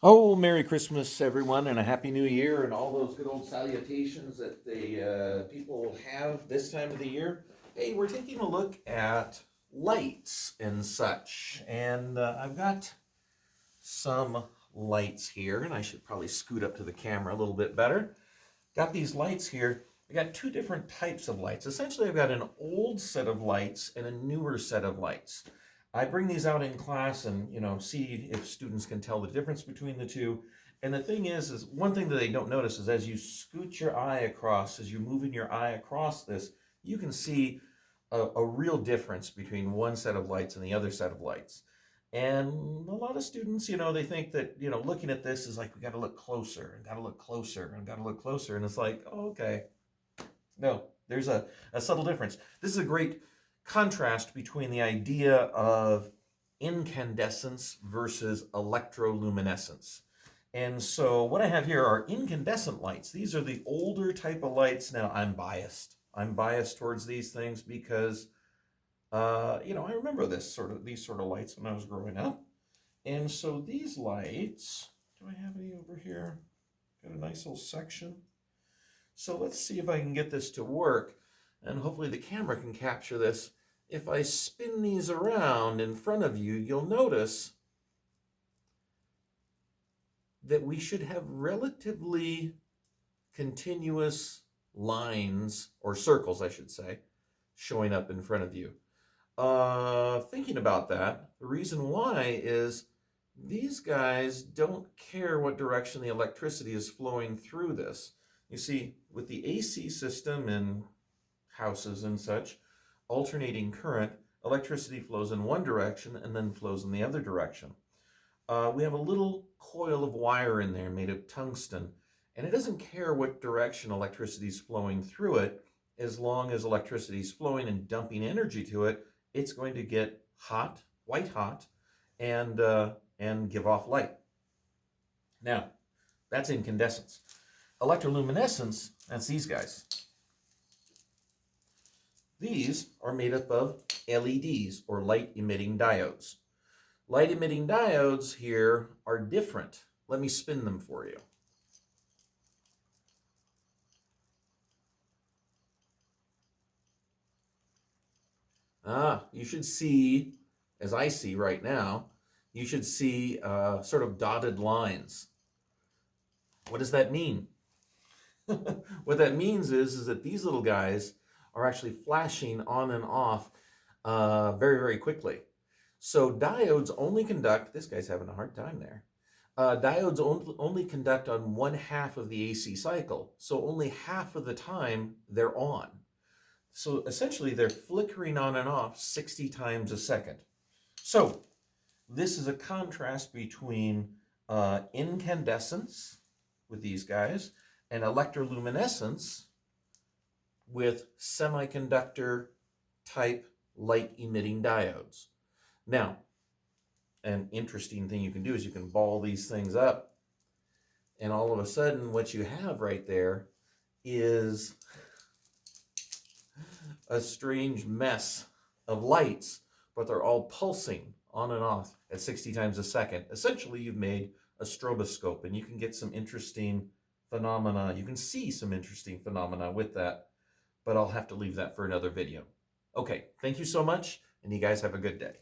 Oh, Merry Christmas, everyone, and a Happy New Year, and all those good old salutations that the people have this time of the year. Hey, we're taking a look at lights and such, and I've got some lights here, and I should probably scoot up to the camera a little bit better. Got these lights here. I got two different types of lights. Essentially, I've got an old set of lights and a newer set of lights. I bring these out in class and, see if students can tell the difference between the two. And the thing is one thing that they don't notice is as you scoot your eye across, as you're moving your eye across this, you can see a real difference between one set of lights and the other set of lights. And a lot of students, they think that, looking at this is like, we got to look closer and got to look closer and got to look closer. And it's like, oh, okay. No, there's a subtle difference. This is a great contrast between the idea of incandescence versus electroluminescence. And so what I have here are incandescent lights. These are the older type of lights. Now, I'm biased. I'm biased towards these things because, I remember these sort of lights when I was growing up. And so these lights, do I have any over here? Got a nice little section. So let's see if I can get this to work, and hopefully the camera can capture this. If I spin these around in front of you, you'll notice that we should have relatively continuous lines, or circles, I should say, showing up in front of you. Thinking about that, the reason why is these guys don't care what direction the electricity is flowing through this. You see, with the AC system in houses and such, alternating current, electricity flows in one direction and then flows in the other direction. We have a little coil of wire in there made of tungsten, and it doesn't care what direction electricity is flowing through it. As long as electricity is flowing and dumping energy to it, it's going to get hot, white hot, and give off light. Now, that's incandescence. Electroluminescence, that's these guys. These are made up of LEDs, or light-emitting diodes. Light-emitting diodes here are different. Let me spin them for you. You should see, as I see right now, you should see sort of dotted lines. What does that mean? What that means is that these little guys are actually flashing on and off very, very quickly. So diodes only conduct, this guy's having a hard time there. Diodes only conduct on one half of the AC cycle. So only half of the time they're on. So essentially they're flickering on and off 60 times a second. So this is a contrast between incandescence with these guys and electroluminescence with semiconductor type light emitting diodes. Now, an interesting thing you can do is you can ball these things up, and all of a sudden what you have right there is a strange mess of lights, but they're all pulsing on and off at 60 times a second. Essentially, you've made a stroboscope, and you can get some interesting phenomena. You can see some interesting phenomena with that, but I'll have to leave that for another video. Okay, thank you so much, and you guys have a good day.